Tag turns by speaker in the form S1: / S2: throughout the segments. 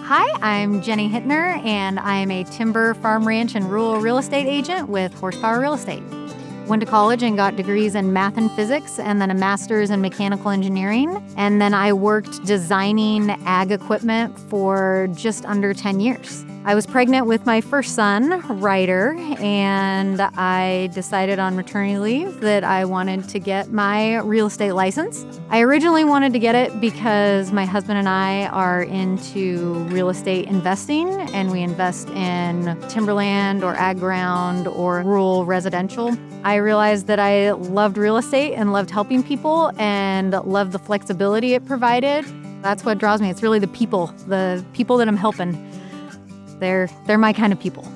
S1: Hi, I'm Jenny Hitner, and I am a timber, farm, ranch, and rural real estate agent with Horsepower Real Estate. Went to college and got degrees in math and physics, and then a master's in mechanical engineering. And then I worked designing ag equipment for just under 10 years. I was pregnant with my first son, Ryder, and I decided on maternity leave that I wanted to get my real estate license. I originally wanted to get it because my husband and I are into real estate investing, and we invest in timberland or ag ground or rural residential. I realized that I loved real estate and loved helping people and loved the flexibility it provided. That's what draws me. It's really the people that I'm helping. They're my kind of people.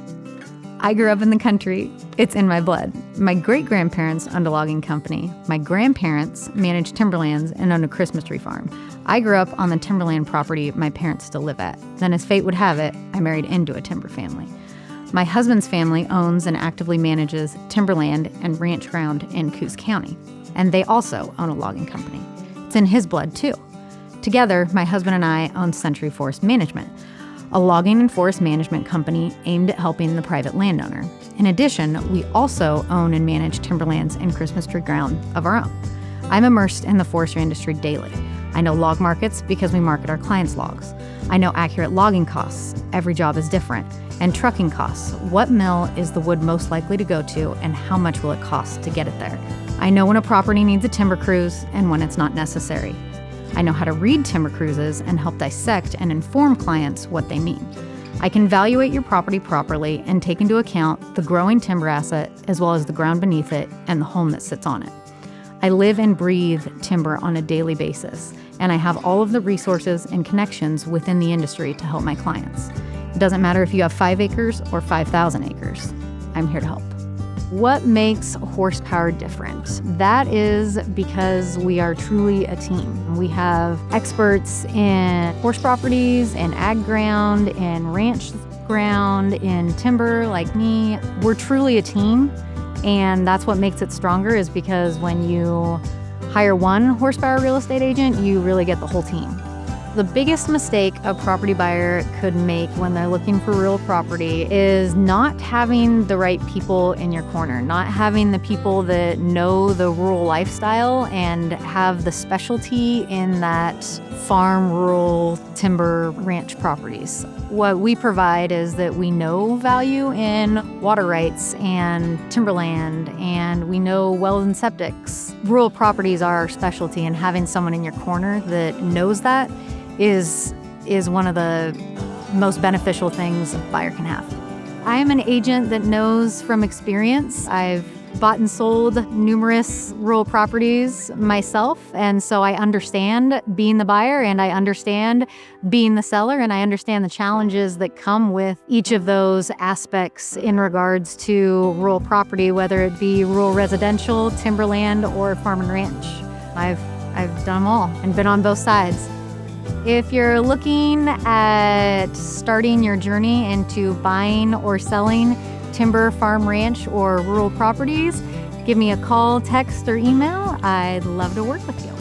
S1: I grew up in the country. It's in my blood. My great-grandparents owned a logging company. My grandparents managed timberlands and owned a Christmas tree farm. I grew up on the timberland property my parents still live at. Then, as fate would have it, I married into a timber family. My husband's family owns and actively manages timberland and ranch ground in Coos County, and they also own a logging company. It's in his blood, too. Together, my husband and I own Century Forest Management, a logging and forest management company aimed at helping the private landowner. In addition, we also own and manage timberlands and Christmas tree ground of our own. I'm immersed in the forestry industry daily. I know log markets because we market our clients' logs. I know accurate logging costs. Every job is different. And trucking costs. What mill is the wood most likely to go to, and how much will it cost to get it there? I know when a property needs a timber cruise and when it's not necessary. I know how to read timber cruises and help dissect and inform clients what they mean. I can evaluate your property properly and take into account the growing timber asset as well as the ground beneath it and the home that sits on it. I live and breathe timber on a daily basis, and I have all of the resources and connections within the industry to help my clients. It doesn't matter if you have 5 acres or 5,000 acres. I'm here to help. What makes Horsepower different? That is because we are truly a team. We have experts in horse properties, in ag ground, in ranch ground, in timber like me. We're truly a team, and that's what makes it stronger, is because when you hire one Horsepower real estate agent, you really get the whole team. The biggest mistake a property buyer could make when they're looking for real property is not having the right people in your corner, not having the people that know the rural lifestyle and have the specialty in that farm, rural, timber, ranch properties. What we provide is that we know value in water rights and timberland, and we know wells and septics. Rural properties are our specialty, and having someone in your corner that knows that is one of the most beneficial things a buyer can have. I am an agent that knows from experience. I've bought and sold numerous rural properties myself, and so I understand being the buyer, and I understand being the seller, and I understand the challenges that come with each of those aspects in regards to rural property, whether it be rural residential, timberland, or farm and ranch. I've done them all and been on both sides. If you're looking at starting your journey into buying or selling timber, farm, ranch, or rural properties, give me a call, text, or email. I'd love to work with you.